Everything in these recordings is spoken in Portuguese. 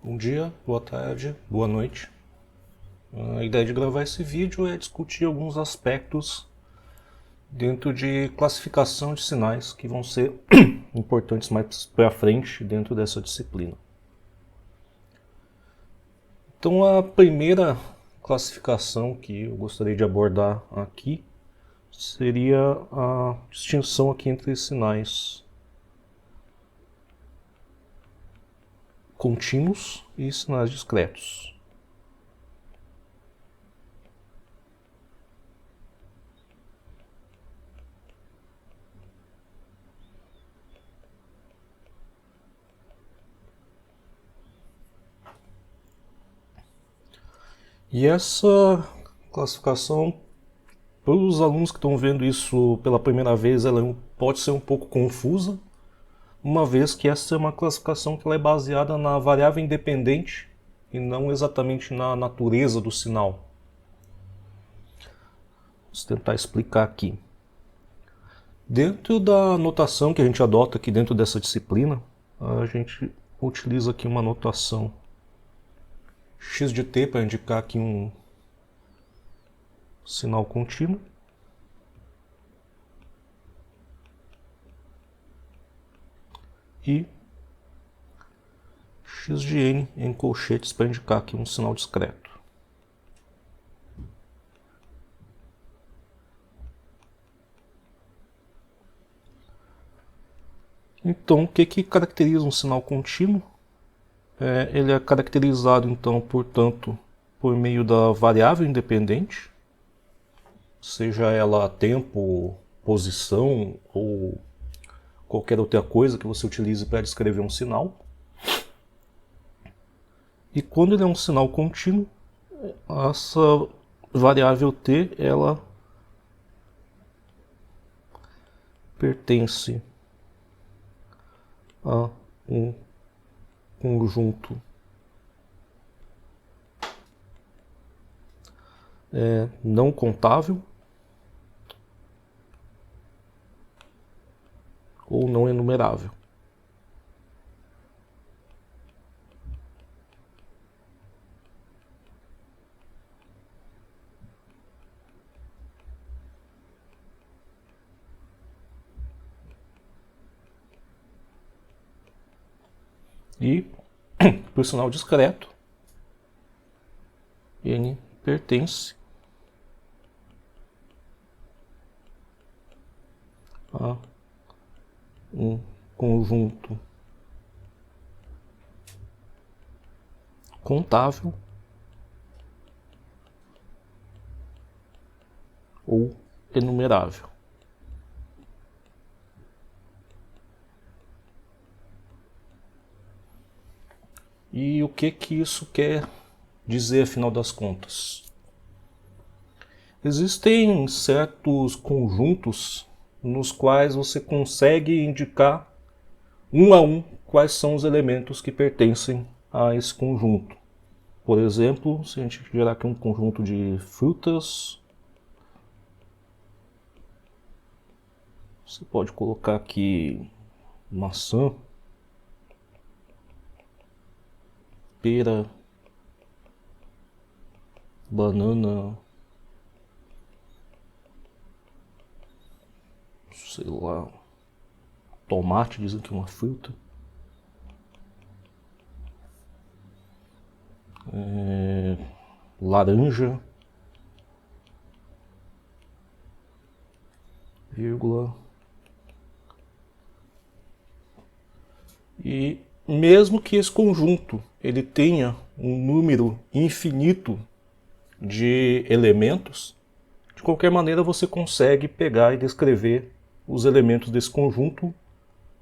Bom dia, boa tarde, boa noite. A ideia de gravar esse vídeo é discutir alguns aspectos dentro de classificação de sinais que vão ser importantes mais para frente dentro dessa disciplina. Então, a primeira classificação que eu gostaria de abordar aqui seria a distinção aqui entre sinais contínuos e sinais discretos. E essa classificação, para os alunos que estão vendo isso pela primeira vez, ela pode ser um pouco confusa, uma vez que essa é uma classificação que ela é baseada na variável independente e não exatamente na natureza do sinal. Vamos tentar explicar aqui. Dentro da notação que a gente adota aqui dentro dessa disciplina, a gente utiliza aqui uma notação x de t para indicar aqui um sinal contínuo. E x de n em colchetes para indicar aqui um sinal discreto. Então, o que caracteriza um sinal contínuo? Ele é caracterizado, então, portanto, por meio da variável independente, seja ela tempo, posição ou qualquer outra coisa que você utilize para descrever um sinal. E quando ele é um sinal contínuo, essa variável t, ela pertence a um conjunto não contável ou não enumerável. E, para o sinal discreto, n pertence a um conjunto contável ou enumerável. E o que isso quer dizer, afinal das contas? Existem certos conjuntos nos quais você consegue indicar um a um quais são os elementos que pertencem a esse conjunto. Por exemplo, se a gente gerar aqui um conjunto de frutas, você pode colocar aqui maçã, pera, banana, sei lá, tomate, dizem que é uma fruta, laranja, vírgula, e mesmo que esse conjunto ele tenha um número infinito de elementos, de qualquer maneira você consegue pegar e descrever os elementos desse conjunto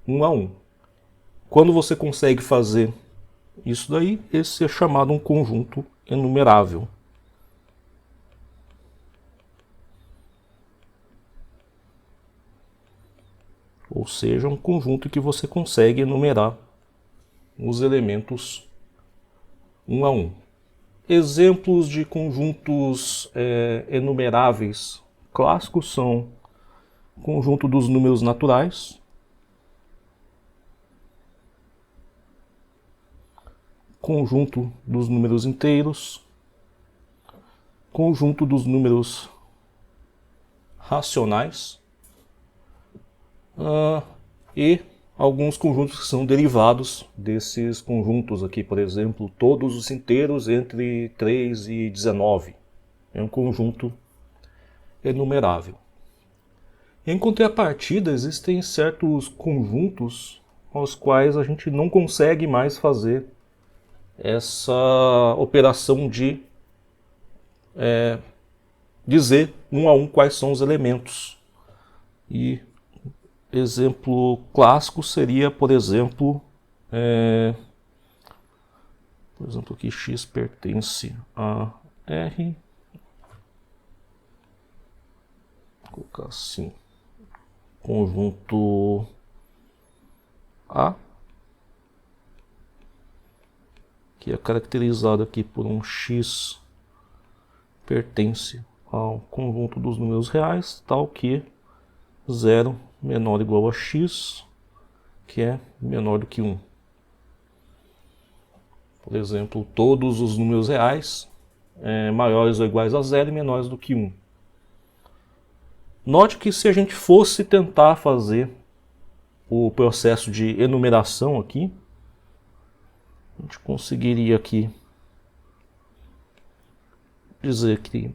um a um. Quando você consegue fazer isso daí, esse é chamado um conjunto enumerável. Ou seja, um conjunto que você consegue enumerar os elementos um a um. Exemplos de conjuntos enumeráveis clássicos são o conjunto dos números naturais, conjunto dos números inteiros, conjunto dos números racionais e alguns conjuntos que são derivados desses conjuntos aqui, por exemplo, todos os inteiros entre 3 e 19. É um conjunto enumerável. Em contrapartida, existem certos conjuntos aos quais a gente não consegue mais fazer essa operação de dizer um a um quais são os elementos. E exemplo clássico seria, por exemplo aqui x pertence a R. Vou colocar assim, conjunto A, que é caracterizado aqui por um x pertence ao conjunto dos números reais, tal que 0 menor ou igual a x, que é menor do que 1. Por exemplo, todos os números reais maiores ou iguais a 0 e menores do que 1. Note que se a gente fosse tentar fazer o processo de enumeração aqui, a gente conseguiria aqui dizer que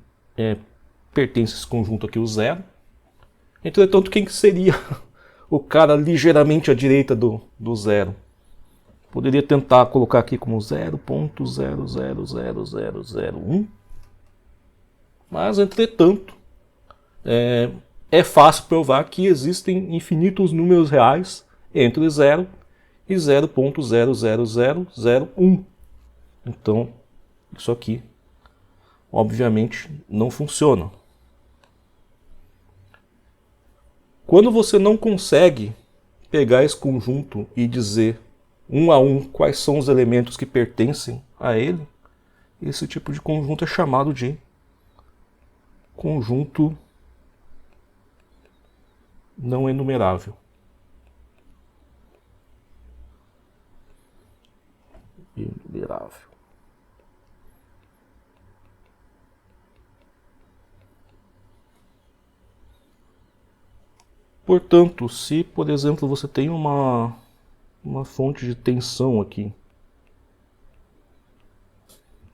pertence a esse conjunto aqui o 0. Entretanto, quem que seria o cara ligeiramente à direita do 0? Poderia tentar colocar aqui como 0.000001. Mas, entretanto, é fácil provar que existem infinitos números reais entre 0 e 0.00001. Então, isso aqui, obviamente, não funciona. Quando você não consegue pegar esse conjunto e dizer um a um quais são os elementos que pertencem a ele, esse tipo de conjunto é chamado de conjunto não enumerável. Enumerável. Portanto, se, por exemplo, você tem uma fonte de tensão aqui,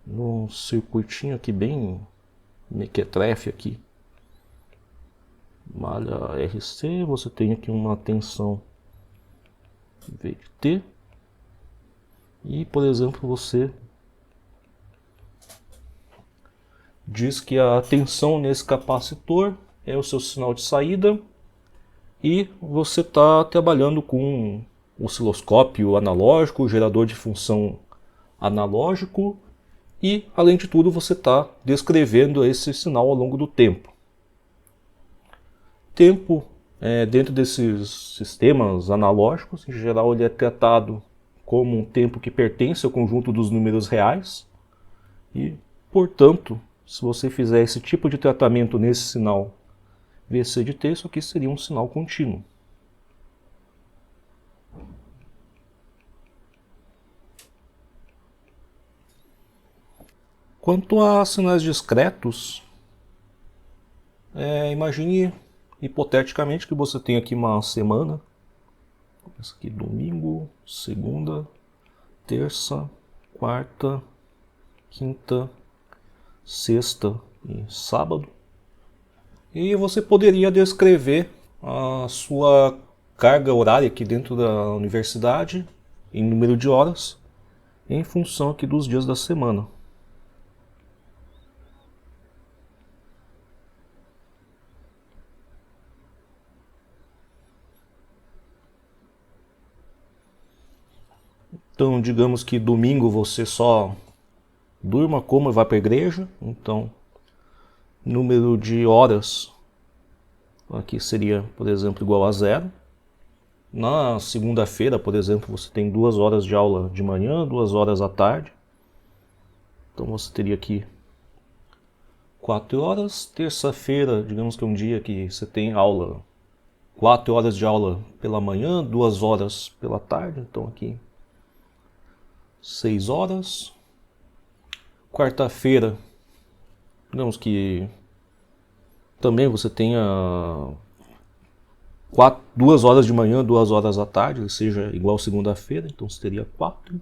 num circuitinho aqui bem mequetrefe aqui, malha RC, você tem aqui uma tensão V de T, e, por exemplo, você diz que a tensão nesse capacitor é o seu sinal de saída, e você está trabalhando com um osciloscópio analógico, gerador de função analógico, e, além de tudo, você está descrevendo esse sinal ao longo do tempo. Tempo, dentro desses sistemas analógicos, em geral, ele é tratado como um tempo que pertence ao conjunto dos números reais, e, portanto, se você fizer esse tipo de tratamento nesse sinal VC de T, isso aqui seria um sinal contínuo. Quanto a sinais discretos, imagine hipoteticamente que você tem aqui uma semana, essa aqui domingo, segunda, terça, quarta, quinta, sexta e sábado. E você poderia descrever a sua carga horária aqui dentro da universidade, em número de horas, em função aqui dos dias da semana. Então, digamos que domingo você só durma, coma e vai para a igreja. Então, número de horas aqui seria, por exemplo, igual a 0. Na segunda-feira, por exemplo, você tem 2 horas de aula de manhã, 2 horas à tarde. Então você teria aqui 4 horas. Terça-feira, digamos que é um dia que você tem aula, 4 horas de aula pela manhã, 2 horas pela tarde. Então aqui 6 horas. Quarta-feira, digamos que também você tenha 2 horas de manhã, 2 horas à tarde, seja igual segunda-feira, então você teria 4.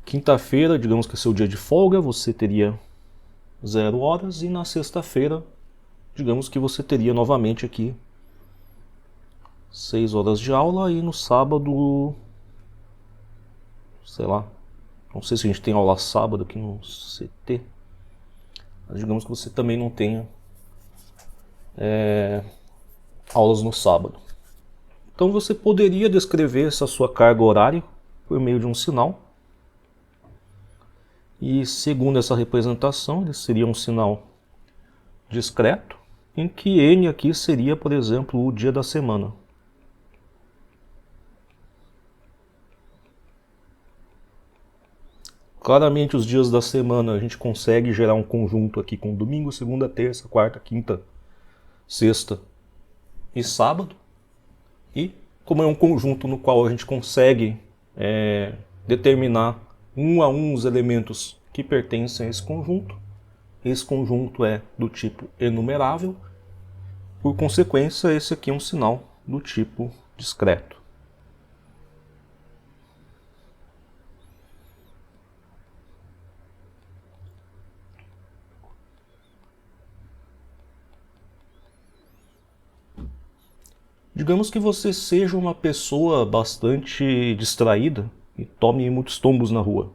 Quinta-feira, digamos que é seu dia de folga, você teria 0 horas, e na sexta-feira, digamos que você teria novamente aqui 6 horas de aula, e no sábado, sei lá, não sei se a gente tem aula sábado aqui no CT, mas digamos que você também não tenha aulas no sábado. Então você poderia descrever essa sua carga horária por meio de um sinal. E segundo essa representação, ele seria um sinal discreto, em que N aqui seria, por exemplo, o dia da semana. Claramente os dias da semana a gente consegue gerar um conjunto aqui com domingo, segunda, terça, quarta, quinta, sexta e sábado. E como é um conjunto no qual a gente consegue determinar um a um os elementos que pertencem a esse conjunto é do tipo enumerável, por consequência esse aqui é um sinal do tipo discreto. Digamos que você seja uma pessoa bastante distraída e tome muitos tombos na rua.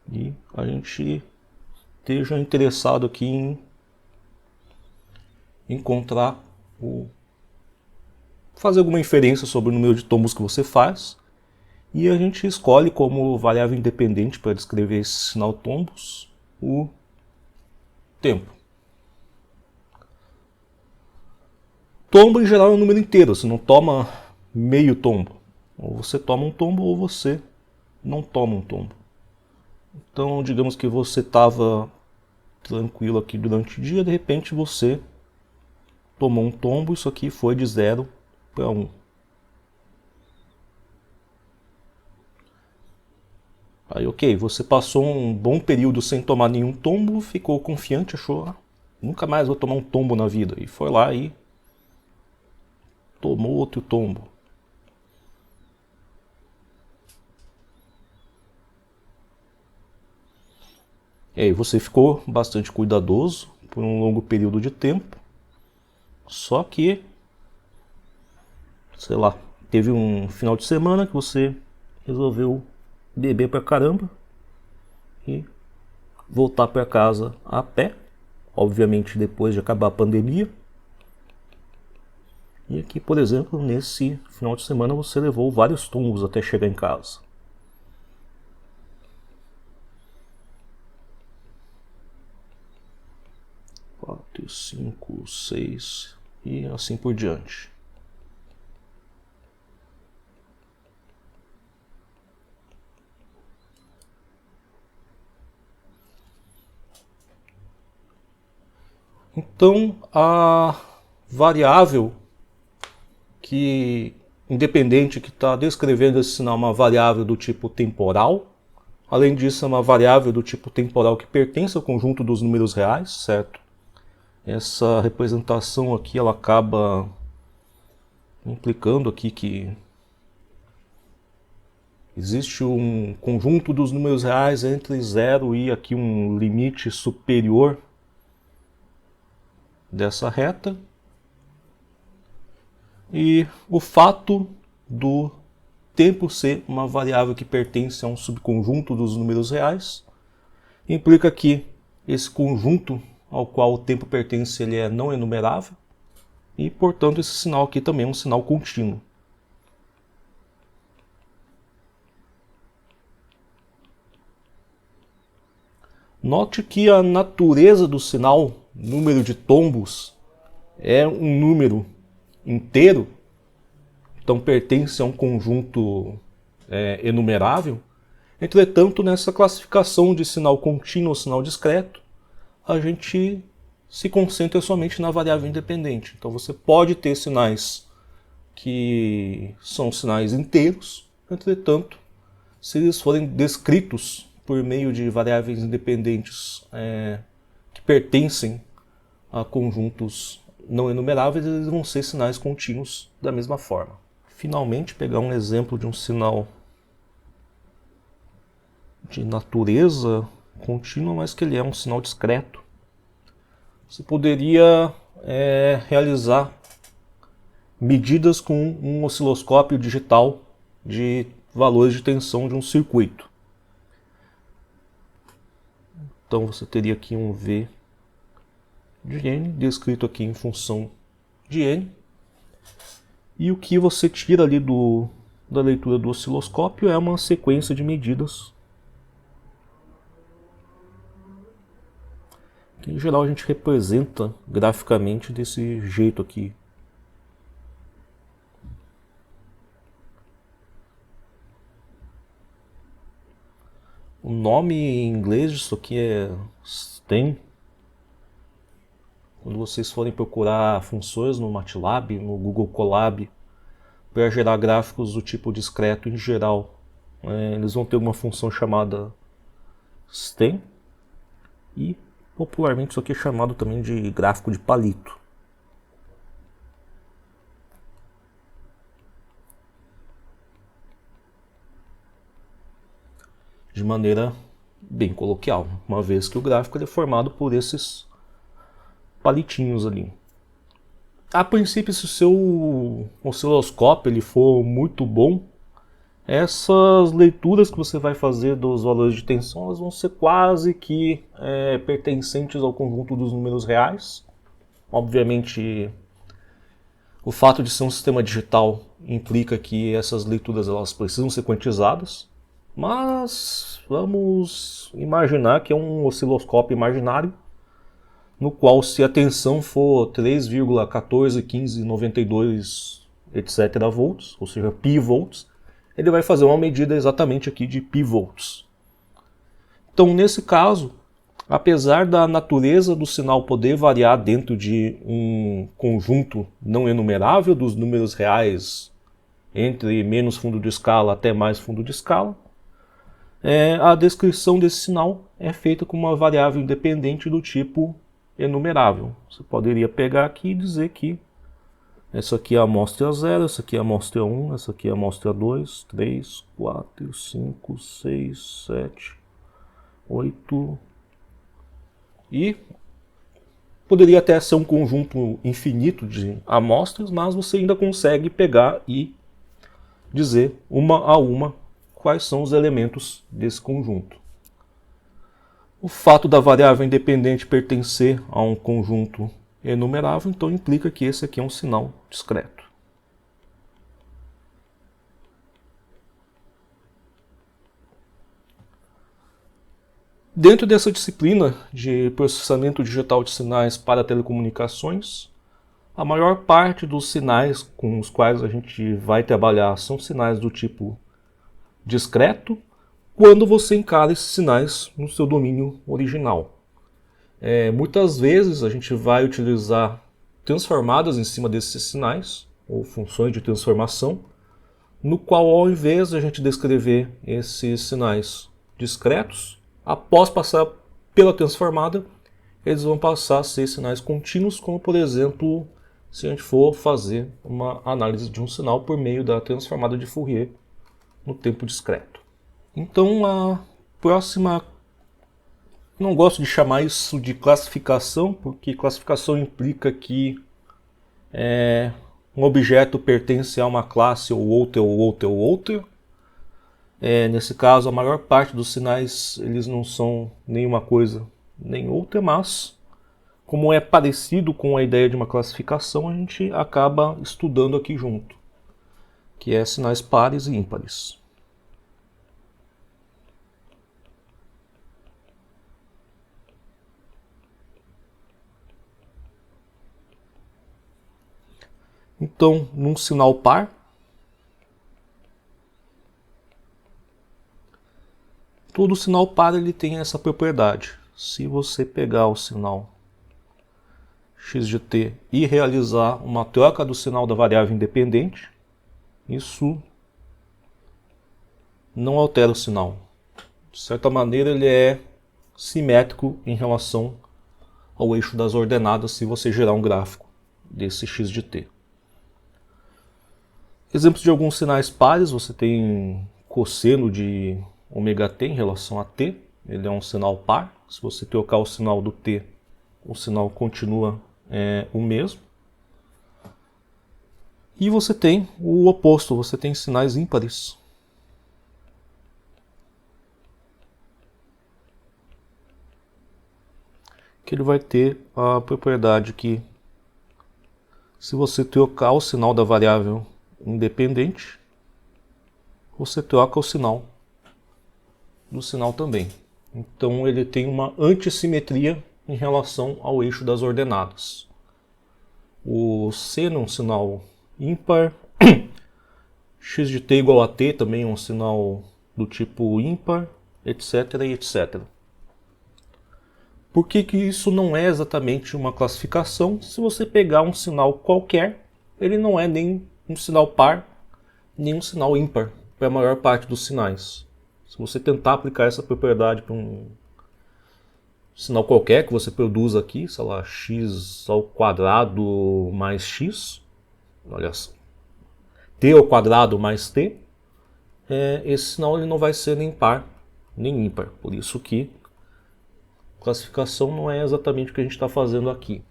E a gente esteja interessado aqui em encontrar fazer alguma inferência sobre o número de tombos que você faz, e a gente escolhe como variável independente para descrever esse sinal tombos o tempo. Tombo em geral é um número inteiro, você não toma meio tombo. Ou você toma um tombo ou você não toma um tombo. Então, digamos que você estava tranquilo aqui durante o dia, de repente você tomou um tombo, isso aqui foi de 0 para 1. Aí, ok, você passou um bom período sem tomar nenhum tombo, ficou confiante, achou, nunca mais vou tomar um tombo na vida. E foi lá e tomou outro tombo. E aí você ficou bastante cuidadoso por um longo período de tempo. Só que, sei lá, teve um final de semana que você resolveu beber pra caramba e voltar para casa a pé, obviamente depois de acabar a pandemia. E aqui, por exemplo, nesse final de semana você levou vários tombos até chegar em casa. Quatro, 5, 6 e assim por diante. Então, a variável independente que está descrevendo esse sinal é uma variável do tipo temporal. Além disso, é uma variável do tipo temporal que pertence ao conjunto dos números reais, certo? Essa representação aqui ela acaba implicando aqui que existe um conjunto dos números reais entre 0 e aqui um limite superior dessa reta. E o fato do tempo ser uma variável que pertence a um subconjunto dos números reais implica que esse conjunto ao qual o tempo pertence ele é não enumerável e, portanto, esse sinal aqui também é um sinal contínuo. Note que a natureza do sinal, número de tombos, é um número inteiro, então pertence a um conjunto enumerável. Entretanto, nessa classificação de sinal contínuo ou sinal discreto, a gente se concentra somente na variável independente. Então você pode ter sinais que são sinais inteiros. Entretanto, se eles forem descritos por meio de variáveis independentes que pertencem a conjuntos não enumeráveis, eles vão ser sinais contínuos da mesma forma. Finalmente, pegar um exemplo de um sinal de natureza contínua, mas que ele é um sinal discreto. Você poderia realizar medidas com um osciloscópio digital de valores de tensão de um circuito. Então você teria aqui um V de N, descrito aqui em função de N. E o que você tira ali da leitura do osciloscópio é uma sequência de medidas. Que em geral a gente representa graficamente desse jeito aqui. O nome em inglês disso aqui é STEM. Quando vocês forem procurar funções no MATLAB, no Google Colab, para gerar gráficos do tipo discreto em geral, eles vão ter uma função chamada STEM, e popularmente isso aqui é chamado também de gráfico de palito. De maneira bem coloquial, uma vez que o gráfico é formado por esses palitinhos ali. A princípio, se o seu osciloscópio ele for muito bom, essas leituras que você vai fazer dos valores de tensão elas vão ser quase que pertencentes ao conjunto dos números reais. Obviamente, o fato de ser um sistema digital implica que essas leituras elas precisam ser quantizadas. Mas vamos imaginar que é um osciloscópio imaginário, no qual se a tensão for 3,141592 etc. volts, ou seja, pi volts, ele vai fazer uma medida exatamente aqui de pi volts. Então, nesse caso, apesar da natureza do sinal poder variar dentro de um conjunto não enumerável dos números reais, entre menos fundo de escala até mais fundo de escala, a descrição desse sinal é feita com uma variável independente do tipo enumerável. Você poderia pegar aqui e dizer que essa aqui é a amostra 0, essa aqui é a amostra 1, essa aqui é a amostra 2, 3, 4, 5, 6, 7, 8... E poderia até ser um conjunto infinito de amostras, mas você ainda consegue pegar e dizer uma a uma quais são os elementos desse conjunto. O fato da variável independente pertencer a um conjunto enumerável, então implica que esse aqui é um sinal discreto. Dentro dessa disciplina de processamento digital de sinais para telecomunicações, a maior parte dos sinais com os quais a gente vai trabalhar são sinais do tipo discreto, quando você encara esses sinais no seu domínio original. Muitas vezes a gente vai utilizar transformadas em cima desses sinais, ou funções de transformação, no qual ao invés de a gente descrever esses sinais discretos, após passar pela transformada, eles vão passar a ser sinais contínuos, como por exemplo, se a gente for fazer uma análise de um sinal por meio da transformada de Fourier no tempo discreto. Então a próxima, não gosto de chamar isso de classificação, porque classificação implica que um objeto pertence a uma classe ou outra ou outra ou outra. Nesse caso, a maior parte dos sinais eles não são nenhuma coisa nem outra, mas como é parecido com a ideia de uma classificação, a gente acaba estudando aqui junto, que é sinais pares e ímpares. Então, num sinal par, todo sinal par ele tem essa propriedade. Se você pegar o sinal x de t e realizar uma troca do sinal da variável independente, isso não altera o sinal. De certa maneira ele é simétrico em relação ao eixo das ordenadas se você gerar um gráfico desse x de t. Exemplos de alguns sinais pares, você tem cosseno de ômega t em relação a t, ele é um sinal par. Se você trocar o sinal do t, o sinal continua o mesmo. E você tem o oposto, você tem sinais ímpares. Que ele vai ter a propriedade que, se você trocar o sinal da variável independente, você troca o sinal do sinal também. Então ele tem uma antissimetria em relação ao eixo das ordenadas. O seno é um sinal ímpar, x de t igual a t também é um sinal do tipo ímpar, etc, etc. Por que isso não é exatamente uma classificação? Se você pegar um sinal qualquer, ele não é nem um sinal par, nem um sinal ímpar, para a maior parte dos sinais. Se você tentar aplicar essa propriedade para um sinal qualquer que você produza aqui, sei lá, x ao quadrado mais x, olha só, t ao quadrado mais t, esse sinal ele não vai ser nem par, nem ímpar. Por isso que classificação não é exatamente o que a gente está fazendo aqui.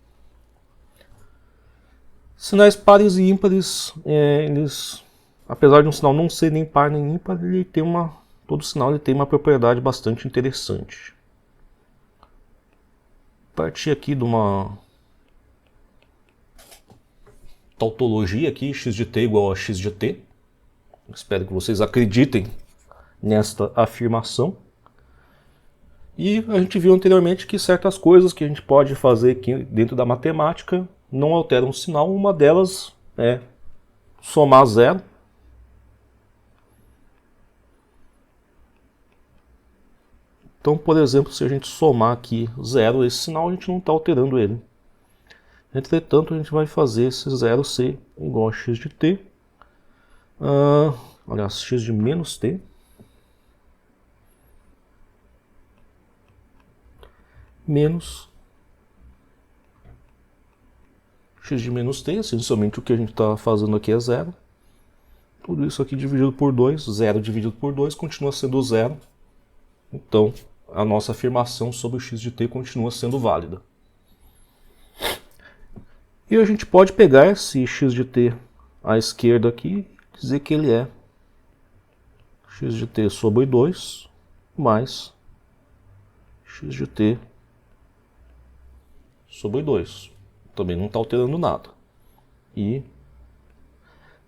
Sinais pares e ímpares, eles, apesar de um sinal não ser nem par nem ímpar, ele tem todo sinal ele tem uma propriedade bastante interessante. Partir aqui de uma tautologia aqui, x de t igual a x de t. Espero que vocês acreditem nesta afirmação. E a gente viu anteriormente que certas coisas que a gente pode fazer aqui dentro da matemática não alteram o sinal. Uma delas é somar zero. Então, por exemplo, se a gente somar aqui zero, esse sinal a gente não está alterando ele. Entretanto, a gente vai fazer esse zero ser igual a x de t, aliás, x de menos t, menos x de menos t, essencialmente o que a gente está fazendo aqui é zero. Tudo isso aqui dividido por 2, 0 dividido por 2 continua sendo zero. Então, a nossa afirmação sobre o x de t continua sendo válida. E a gente pode pegar esse x de t à esquerda aqui e dizer que ele é x de t sobre 2 mais x de t sobre 2. Também não está alterando nada. E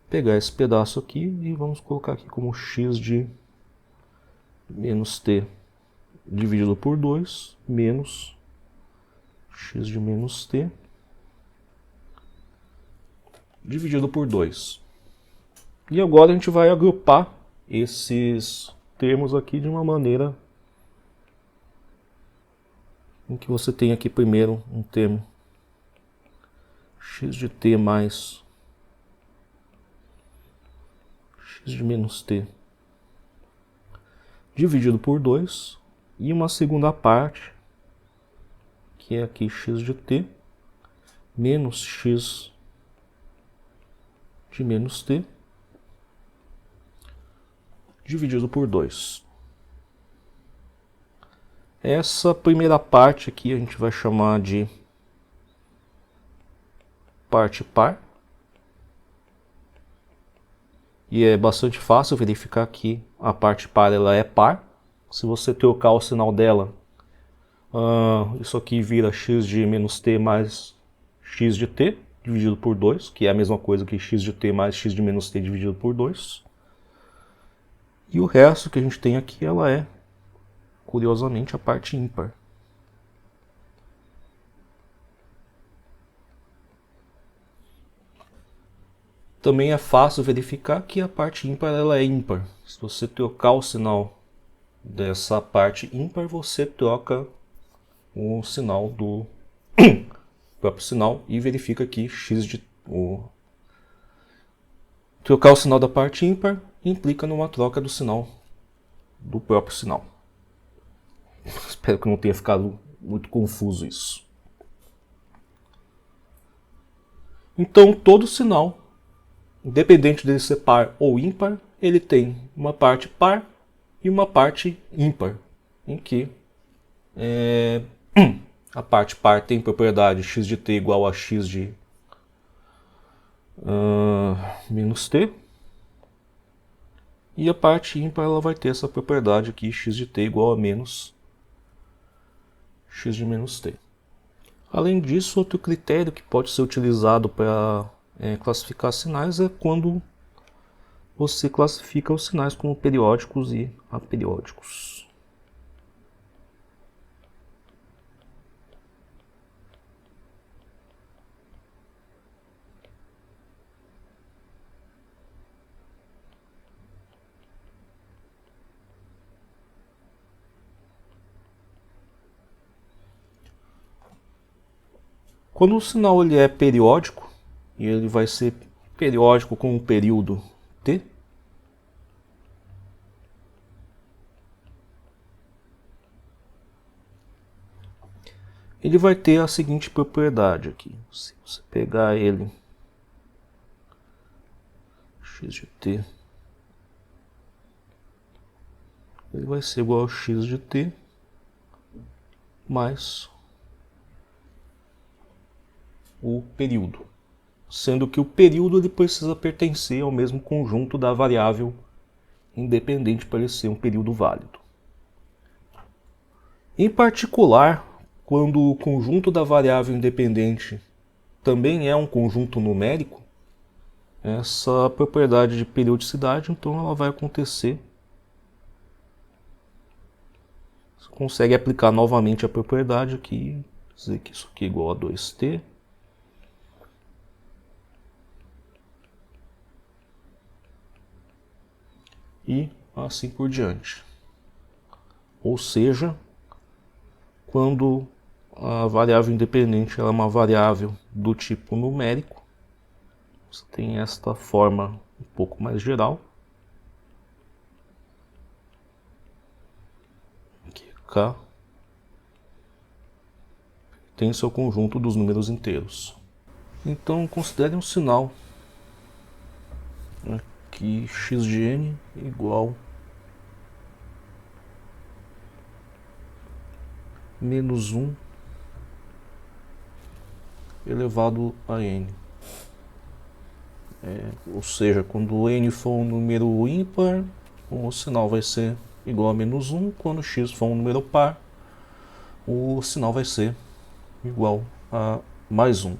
pegar esse pedaço aqui e vamos colocar aqui como x de menos t dividido por 2 menos x de menos t dividido por 2. E agora a gente vai agrupar esses termos aqui de uma maneira em que você tem aqui primeiro um termo x de t mais x de menos t dividido por 2 e uma segunda parte que é aqui x de t menos x de menos t dividido por 2. Essa primeira parte aqui a gente vai chamar de parte par. E é bastante fácil verificar que a parte par ela é par. Se você trocar o sinal dela, isso aqui vira x de menos t mais x de t dividido por 2, que é a mesma coisa que x de t mais x de menos t dividido por 2. E o resto que a gente tem aqui, ela é, curiosamente, a parte ímpar. Também é fácil verificar que a parte ímpar ela é ímpar. Se você trocar o sinal dessa parte ímpar, você troca o sinal próprio sinal e verifica que x de trocar o sinal da parte ímpar implica numa troca do sinal do próprio sinal. Espero que não tenha ficado muito confuso isso. Então, todo sinal, independente dele ser par ou ímpar, ele tem uma parte par e uma parte ímpar, em que a parte par tem propriedade x de t igual a x de menos t, e a parte ímpar ela vai ter essa propriedade aqui, x de t igual a menos x de menos t. Além disso, outro critério que pode ser utilizado para classificar sinais é quando você classifica os sinais como periódicos e aperiódicos. Quando o sinal ele é periódico, e ele vai ser periódico com um período t, ele vai ter a seguinte propriedade aqui. Se você pegar ele, x de t, ele vai ser igual a x de t mais o período, sendo que o período ele precisa pertencer ao mesmo conjunto da variável independente para ele ser um período válido. Em particular, quando o conjunto da variável independente também é um conjunto numérico, essa propriedade de periodicidade, então, ela vai acontecer. Você consegue aplicar novamente a propriedade aqui, dizer que isso aqui é igual a 2t. E assim por diante. Ou seja, quando a variável independente ela é uma variável do tipo numérico, você tem esta forma um pouco mais geral. Aqui, K tem seu conjunto dos números inteiros. Então considere um sinal que x de n é igual a menos 1 elevado a n. Ou seja, quando n for um número ímpar, o sinal vai ser igual a menos 1. Quando x for um número par, o sinal vai ser igual a mais 1.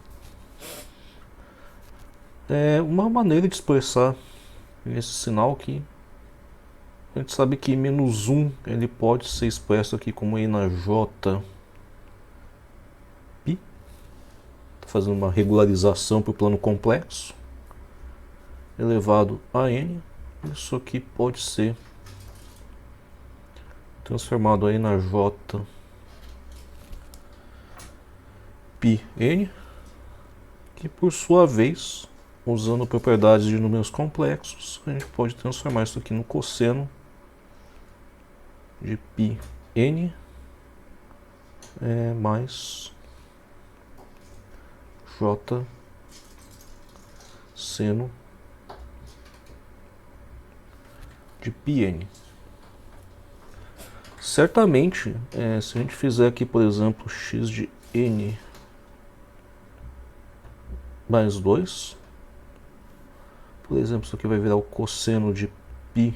Uma maneira de expressar esse sinal aqui, a gente sabe que menos 1 ele pode ser expresso aqui como e na j π, fazendo uma regularização para o plano complexo, elevado a n. Isso aqui pode ser transformado aí na j π n, que por sua vez, usando propriedades de números complexos, a gente pode transformar isso aqui no cosseno de π n mais j seno de π n. Certamente, se a gente fizer aqui, por exemplo, x de n mais 2, por exemplo, isso aqui vai virar o cosseno de π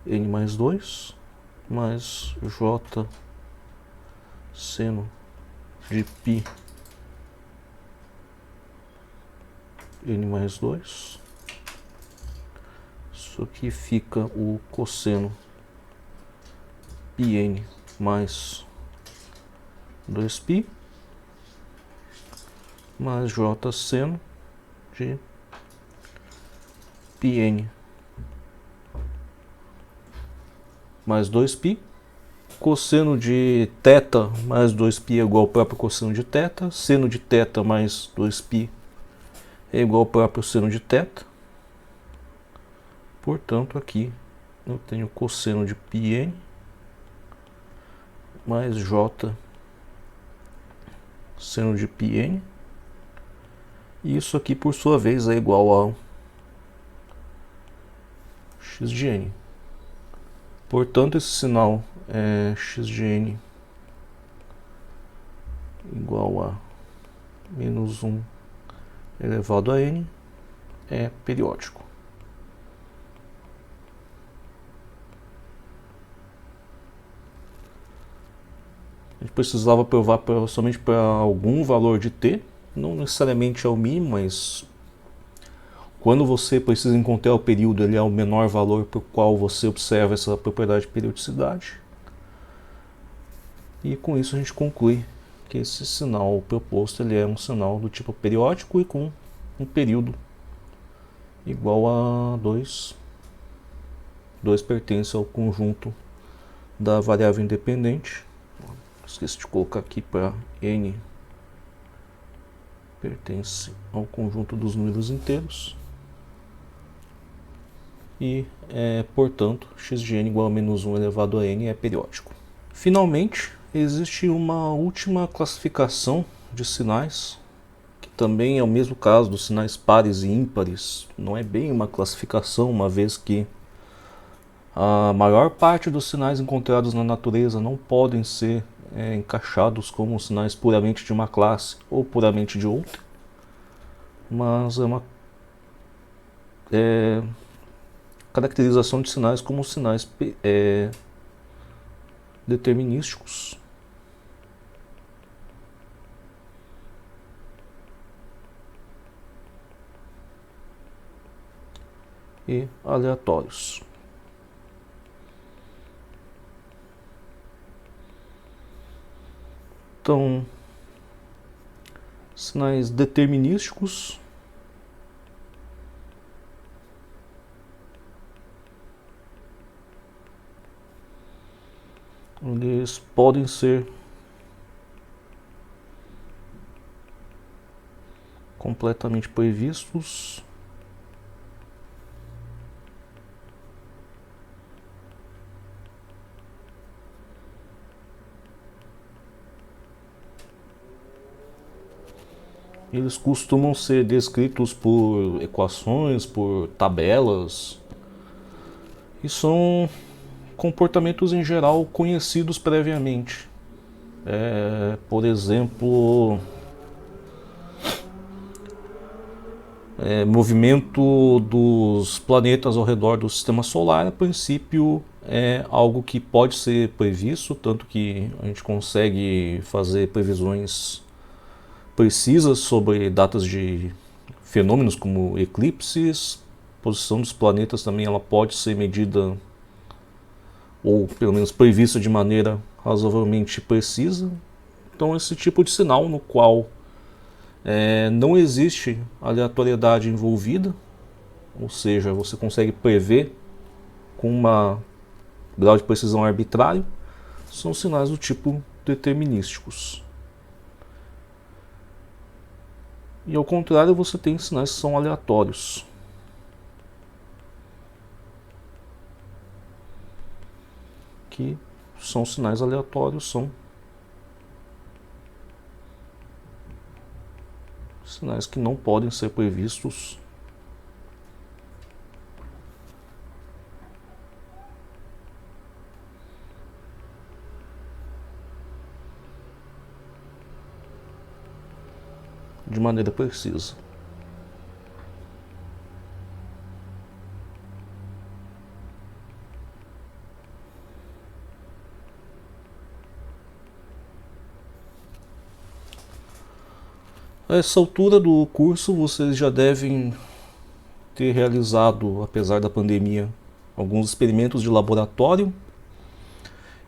n mais 2 mais j seno de π n mais 2. Isso aqui fica o cosseno π n mais 2π mais j seno de π n mais 2π cosseno de θ mais 2π é igual ao próprio cosseno de θ, seno de θ mais 2π é igual ao próprio seno de θ. Portanto, aqui eu tenho cosseno de πn mais j seno de πn. E isso aqui, por sua vez, é igual a x de n. Portanto, esse sinal é x de n igual a menos 1 elevado a n é periódico. A gente precisava provar somente para algum valor de t, não necessariamente ao mínimo, mas quando você precisa encontrar o período, ele é o menor valor para o qual você observa essa propriedade de periodicidade. E com isso a gente conclui que esse sinal proposto ele é um sinal do tipo periódico e com um período igual a 2. 2 pertence ao conjunto da variável independente. Esqueci de colocar aqui para n pertence ao conjunto dos números inteiros. E, portanto, x de n igual a menos 1 elevado a n é periódico. Finalmente, existe uma última classificação de sinais, que também é o mesmo caso dos sinais pares e ímpares. Não é bem uma classificação, uma vez que a maior parte dos sinais encontrados na natureza não podem ser encaixados como sinais puramente de uma classe ou puramente de outra, mas é uma caracterização de sinais como sinais determinísticos. E aleatórios. Então, sinais determinísticos eles podem ser completamente previstos eles costumam ser descritos por equações, por tabelas, e são comportamentos em geral conhecidos previamente. Por exemplo, movimento dos planetas ao redor do sistema solar, a princípio, é algo que pode ser previsto, tanto que a gente consegue fazer previsões precisas sobre datas de fenômenos como eclipses. A posição dos planetas também ela pode ser medida ou pelo menos prevista de maneira razoavelmente precisa. Então esse tipo de sinal no qual não existe aleatoriedade envolvida, ou seja, você consegue prever com um grau de precisão arbitrário, são sinais do tipo determinísticos. E ao contrário, você tem sinais que são aleatórios. Que são sinais aleatórios, são sinais que não podem ser previstos de maneira precisa. A essa altura do curso vocês já devem ter realizado, apesar da pandemia, alguns experimentos de laboratório.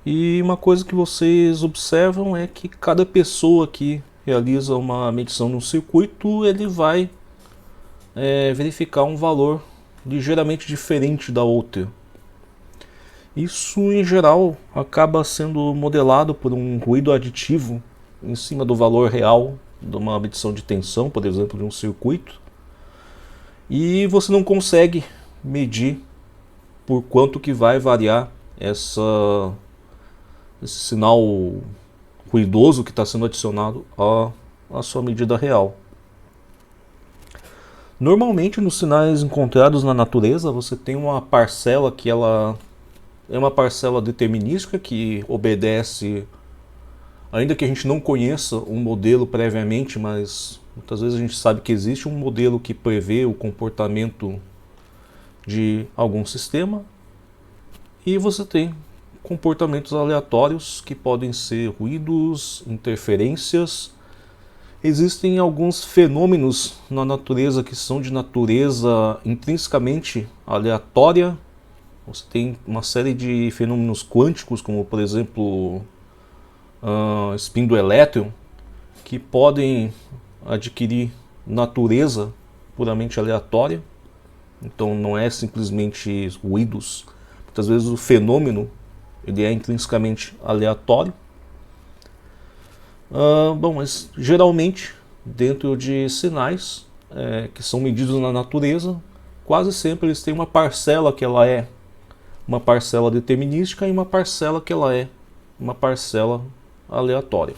E uma coisa que vocês observam é que cada pessoa que realiza uma medição no circuito, ele vai verificar um valor ligeiramente diferente da outra. Isso, em geral, acaba sendo modelado por um ruído aditivo em cima do valor real de uma medição de tensão, por exemplo, de um circuito, e você não consegue medir por quanto que vai variar esse sinal ruidoso que está sendo adicionado à sua medida real. Normalmente, nos sinais encontrados na natureza, você tem uma parcela que ela é uma parcela determinística que obedece, ainda que a gente não conheça um modelo previamente, mas muitas vezes a gente sabe que existe um modelo que prevê o comportamento de algum sistema, e você tem comportamentos aleatórios que podem ser ruídos, interferências. Existem alguns fenômenos na natureza que são de natureza intrinsecamente aleatória. Você tem uma série de fenômenos quânticos, como por exemplo spin do elétron, que podem adquirir natureza puramente aleatória. Então não é simplesmente ruídos. Muitas vezes o fenômeno ele é intrinsecamente aleatório. Bom, mas geralmente dentro de sinais que são medidos na natureza, quase sempre eles têm uma parcela que ela é uma parcela determinística e uma parcela que ela é uma parcela aleatória.